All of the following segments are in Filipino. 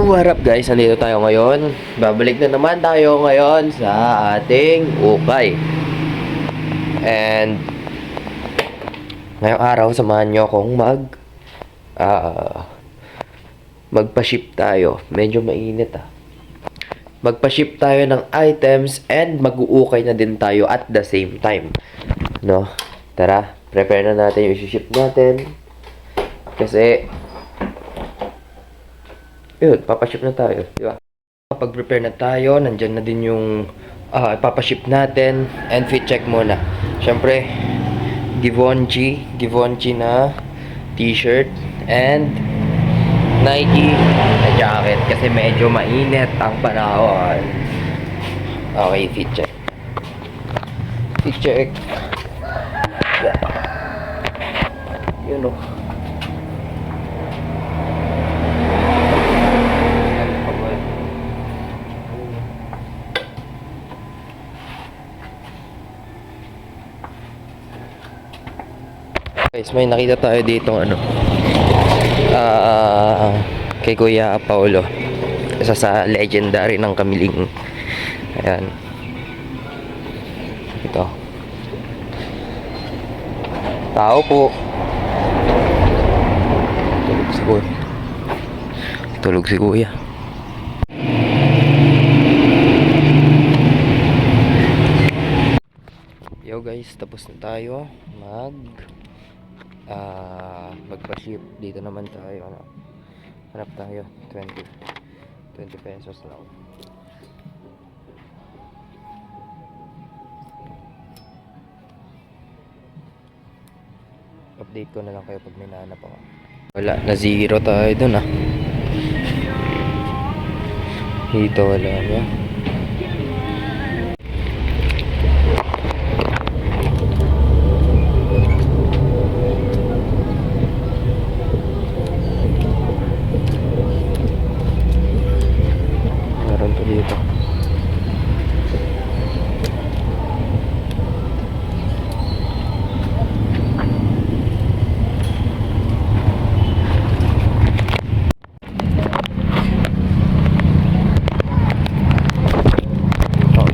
What up guys? Nandito tayo ngayon. Babalik na naman tayo ngayon sa ating ukay. And ngayong araw, samahan nyo akong magpa-ship tayo. Medyo mainit Magpa-ship tayo ng items and mag-uukay na din tayo at the same time. No? Tara, prepare na natin yung isi-ship natin. Kasi yun, papaship na tayo, di ba? Kapag prepare na tayo, nandyan na din yung ipapaship natin and fit check muna. Syempre, Givenchy na t-shirt and Nike na jacket kasi medyo mainit ang panahon. Okay, fit check. Fit check. Yeah. Yun o. Guys, may nakita tayo dito kay Kuya Paulo, isa sa legendary ng Kamiling. Ayan, ito tao po. Tulog si Kuya. Yo guys, tapos na tayo magpa-ship. Dito naman tayo, hanap tayo 20 pesos lang. Update ko na lang kayo pag may nahanap ako. Wala, na zero tayo dun dito wala na. Dito. Oh.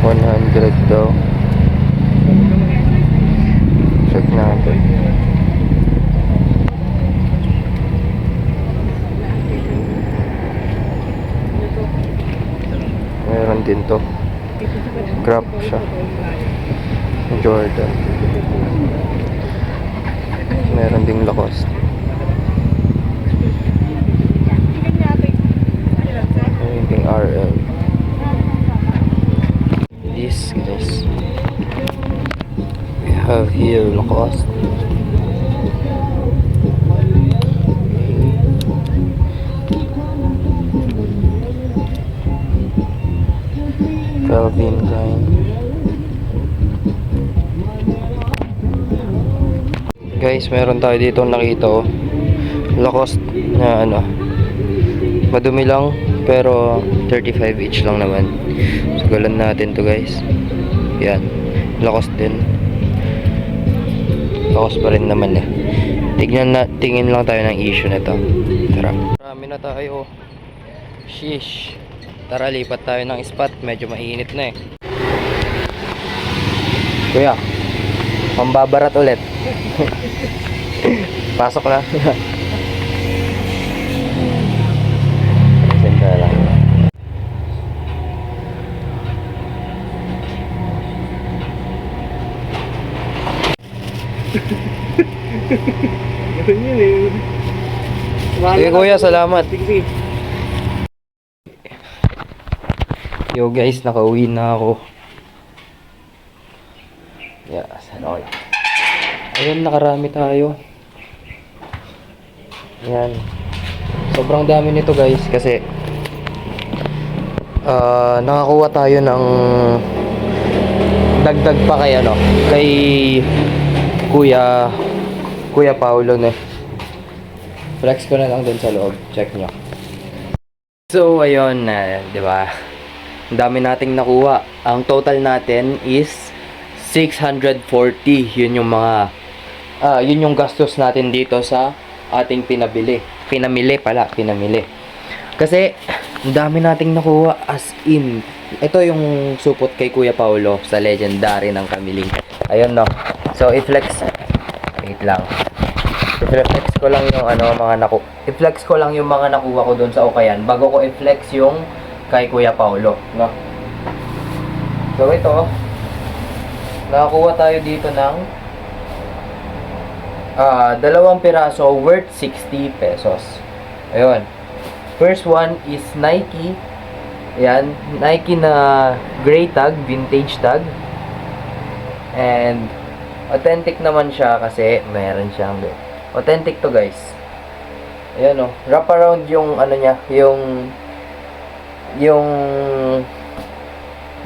100 daw. Check natin. Meron din to. Crop siya. Jordan. Meron ding Lacoste. Meron ding RL. This guys. We have here Lacoste. Calvin Klein. Guys, meron tayo dito nakita Lacoste na madumi lang pero 35 each lang naman. Sugalan natin to guys. Yan, Lacoste din. Lacoste pa rin naman tingin lang tayo ng issue na to. Tara, marami na tayo. Sheesh. Tara, lipat tayo ng spot. Medyo mainit na Kuya, mambabarat ulit. Pasok na. Senda lang. Sige Kuya, salamat. Yo guys, nakauwi na ako. Yes, okay. Ayun, nakarami tayo. Ayan. Sobrang dami nito guys kasi nakakuha tayo ng dagdag pa kay Kuya Paulo flex ko na lang dun sa loob. Check nyo. So ayun, di ba? Ang dami nating nakuha. Ang total natin is 640. Yun yung gastos natin dito sa ating pinamili. Kasi, ang dami nating nakuha as in. Ito yung supot kay Kuya Paulo sa legendary ng Kamiling. Ayun, no. So, i-flex. Wait lang. I-flex ko lang yung i-flex ko lang yung mga nakuha ko doon sa Ukayan bago ko i-flex yung kay Kuya Paulo, no. So, ito. Nakakuha tayo dito ng 2 piraso worth 60 pesos. Ayun. First one is Nike. Ayan, Nike na gray tag, vintage tag. And authentic naman siya kasi meron siyang authentic to, guys. Ayan, oh. Wrap around yung niya, yung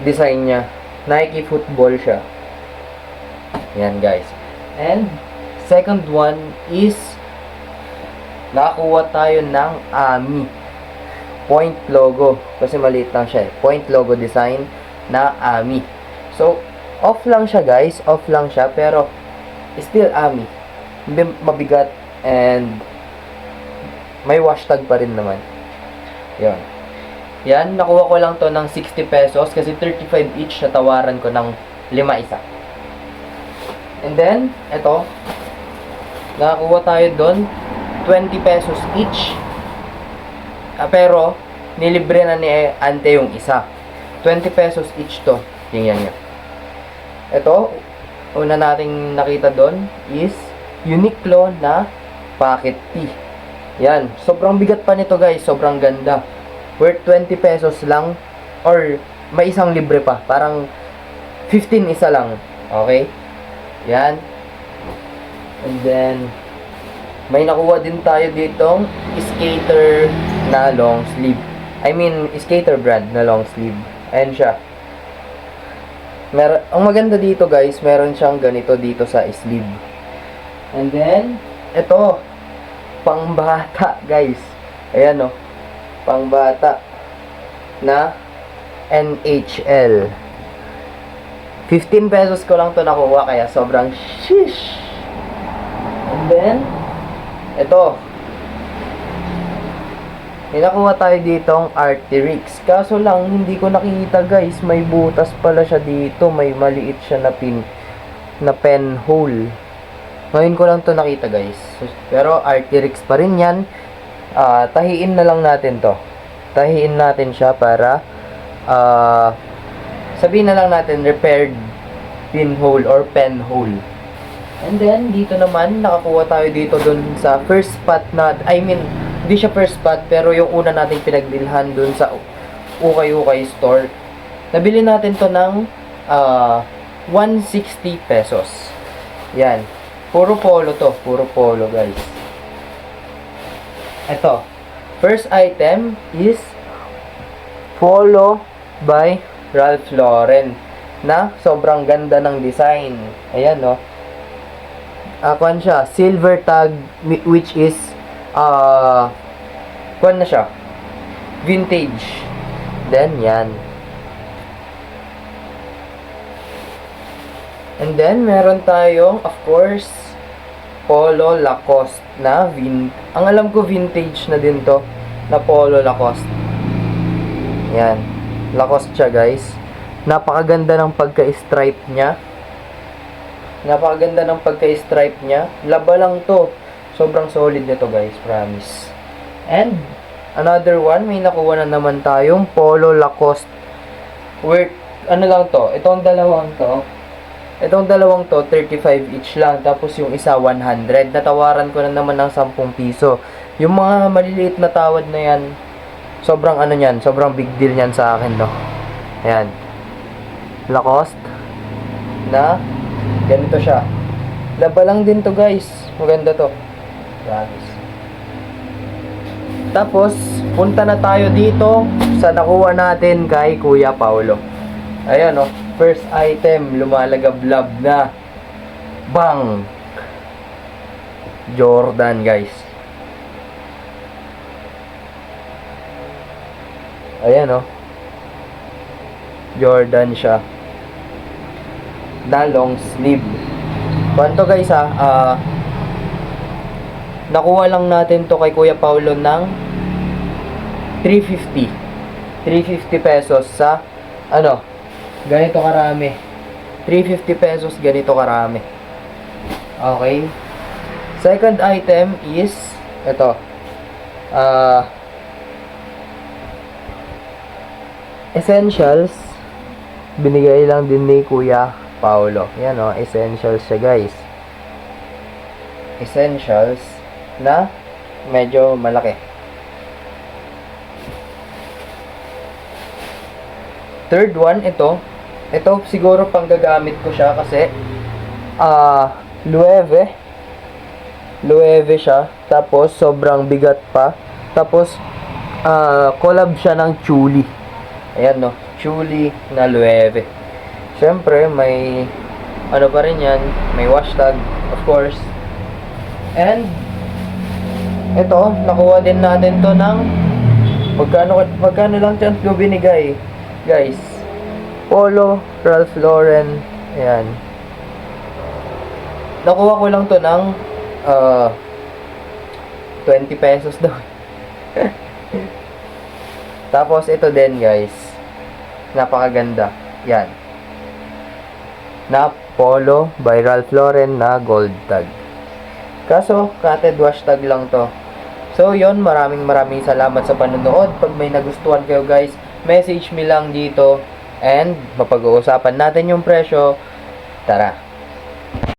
design niya. Nike football siya. Ayan, guys. And second one is nakakuha tayo ng Ami point logo kasi maliit lang siya, point logo design na Ami. So off lang siya, guys, off lang siya, pero still Ami, mabigat and may wash tag pa rin naman. Yan, nakuha ko lang to ng 60 pesos kasi 35 each, natawaran ko ng 5 isa. And then eto, nakakuha tayo doon 20 pesos each. Pero nilibre na ni Ante yung isa. 20 pesos each to. Tingnan niyo. Ito, una nating nakita doon is Uniqlo na pocket tee. Yan, sobrang bigat pa nito, guys, sobrang ganda. Worth 20 pesos lang, or may isang libre pa. Parang 15 isa lang. Okay? Yan. And then may nakuha din tayo ditong skater na long sleeve. I mean, skater brand na long sleeve. Ayan siya. Ang maganda dito, guys, meron siyang ganito dito sa sleeve. And then, ito, pangbata, guys. Ayan, oh. Pangbata na NHL. 15 pesos ko lang to nakuha, kaya sobrang shish. And then, ito, may nakuha tayo ditong Arc'teryx. Kaso lang, hindi ko nakikita, guys. May butas pala siya dito. May maliit siya na pen hole. Ngayon ko lang to nakita, guys. Pero Arc'teryx pa rin yan. Tahiin na lang natin to. Tahiin natin siya para sabihin na lang natin repaired pinhole or pen hole. And then, dito naman, nakakuha tayo dito dun sa first spot na, I mean, hindi siya first spot, pero yung una nating pinagbilhan dun sa Ukay-Ukay store. Nabili natin to ng 160 pesos. Yan. Puro polo to. Puro polo, guys. Ito. First item is Polo by Ralph Lauren na sobrang ganda ng design. Ayan, no. Kuan siya, silver tag, which is kuan na siya, vintage. Then yan. And then meron tayong, of course, Polo Lacoste na ang alam ko vintage na din to, na Polo Lacoste. Yan, Lacoste siya, guys. Napakaganda ng pagka-stripe niya. Napakaganda ng pagka-stripe niya. Laba lang to. Sobrang solid nito, guys, promise. And another one, may nakuha na naman tayong Polo Lacoste. Worth, ano lang to? Itong dalawang to, 35 each lang. Tapos yung isa, 100. Natawaran ko na naman ng 10 piso. Yung mga maliliit na tawad na yan, sobrang ano yan, sobrang big deal yan sa akin, no? Ayan. Lacoste na ganito siya. Laba lang din to, guys. Maganda to. Promise. Tapos, punta na tayo dito sa nakuha natin kay Kuya Paulo. Ayan, oh. First item, lumalagablab na. Bang! Jordan, guys. Ayan, oh. Jordan siya. Na long sleeve. Kwanto, guys, Nakuha lang natin to kay Kuya Paulo ng 350. 350 pesos sa ano, ganito karami. 350 pesos ganito karami. Okay. Second item is ito. Essentials. Binigay lang din ni Kuya Paulo. Yan o, essentials siya guys. Essentials na medyo malaki. Third one, ito. Ito siguro pang gagamit ko siya kasi Loewe siya. Tapos sobrang bigat pa. Tapos collab siya ng Chuli. Ayan no, Chuli na Loewe. Siyempre may ano pa rin yan, may wash tag of course. And ito, nakuha din natin to ng magkano lang chance ko binigay guys. Polo Ralph Lauren. Ayan, nakuha ko lang to ng 20 pesos daw. Tapos ito din guys, napakaganda yan, na Polo by Ralph Lauren na gold tag. Kaso cutted wash tag lang to. So yon, maraming salamat sa panonood. Pag may nagustuhan kayo guys, message me lang dito and mapag-uusapan natin yung presyo. Tara.